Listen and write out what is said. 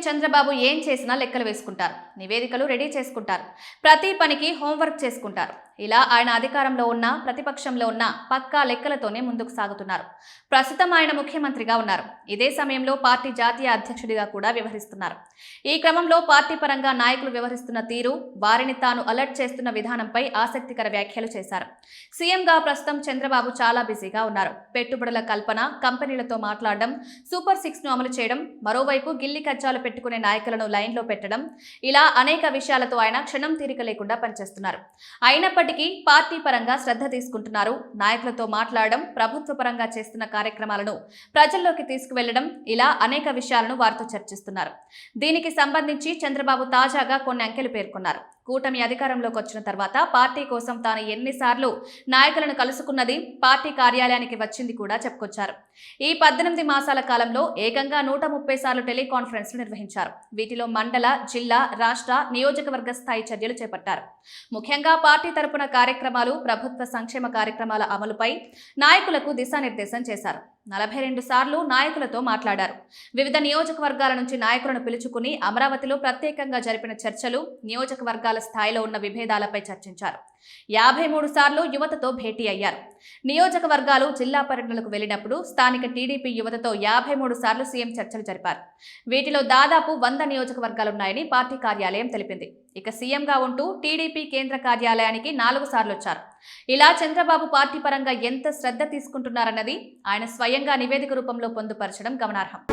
చంద్రబాబు ఏం చేసినా లెక్కలు వేసుకుంటారు, నివేదికలు రెడీ చేసుకుంటారు, ప్రతి పనికి హోంవర్క్ చేసుకుంటారు. ఇలా ఆయన అధికారంలో ఉన్న ప్రతిపక్షంలో ఉన్న పక్కా లెక్కలతోనే ముందుకు సాగుతున్నారు. ప్రస్తుతం ఆయన ముఖ్యమంత్రిగా ఉన్నారు. ఇదే సమయంలో పార్టీ జాతీయ అధ్యక్షుడిగా కూడా వ్యవహరిస్తున్నారు. ఈ క్రమంలో పార్టీ పరంగా నాయకులు వ్యవహరిస్తున్న తీరు, వారిని తాను అలర్ట్ చేస్తున్న విధానంపై ఆసక్తికర వ్యాఖ్యలు చేశారు. సీఎంగా ప్రస్తుతం చంద్రబాబు చాలా బిజీగా ఉన్నారు. పెట్టుబడుల కల్పన, కంపెనీలతో మాట్లాడడం, సూపర్ 6 ను అమలు చేయడం, మరోవైపు గిల్లి కజ్జాలు పెట్టుకునే నాయకులను లైన్లో పెట్టడం, ఇలా అనేక విషయాలతో ఆయన క్షణం తీరిక లేకుండా పనిచేస్తున్నారు. అయినప్పటికీ పార్టీ పరంగా శ్రద్ధ తీసుకుంటున్నారు. నాయకులతో మాట్లాడడం, ప్రభుత్వ పరంగా చేస్తున్న కార్యక్రమాలను ప్రజల్లోకి తీసుకువెళ్లడం, ఇలా అనేక విషయాలను వారితో చర్చిస్తున్నారు. దీనికి సంబంధించి చంద్రబాబు తాజాగా కొన్ని అంకెలు పేర్కొన్నారు. కూటమి అధికారంలోకి వచ్చిన తర్వాత పార్టీ కోసం తాను ఎన్నిసార్లు నాయకులను కలుసుకున్నది, పార్టీ కార్యాలయానికి వచ్చింది కూడా చెప్పుకొచ్చారు. ఈ 18 మాసాల కాలంలో ఏకంగా 130 సార్లు టెలికాన్ఫరెన్స్లు నిర్వహించారు. వీటిలో మండల, జిల్లా, రాష్ట్ర, నియోజకవర్గ స్థాయి చర్యలు చేపట్టారు. ముఖ్యంగా పార్టీ తరపున కార్యక్రమాలు, ప్రభుత్వ సంక్షేమ కార్యక్రమాల అమలుపై నాయకులకు దిశానిర్దేశం చేశారు. 42 సార్లు నాయకులతో మాట్లాడారు. వివిధ నియోజకవర్గాల నుంచి నాయకులను పిలుచుకుని అమరావతిలో ప్రత్యేకంగా జరిపిన చర్చలు, నియోజకవర్గాల స్థాయిలో ఉన్న విభేదాలపై చర్చించారు. 53 సార్లు యువతతో భేటీ అయ్యారు. నియోజకవర్గాలు, జిల్లా పర్యటనలకు వెళ్లినప్పుడు స్థానిక టీడీపీ యువతతో 53 సార్లు సీఎం చర్చలు జరిపారు. వీటిలో దాదాపు 100 నియోజకవర్గాలున్నాయని పార్టీ కార్యాలయం తెలిపింది. ఇక సీఎంగా ఉంటూ టీడీపీ కేంద్ర కార్యాలయానికి 4 సార్లు వచ్చారు. ఇలా చంద్రబాబు పార్టీ పరంగా ఎంత శ్రద్ధ తీసుకుంటున్నారన్నది ఆయన స్వయంగా నివేదిక రూపంలో పొందుపరచడం గమనార్హం.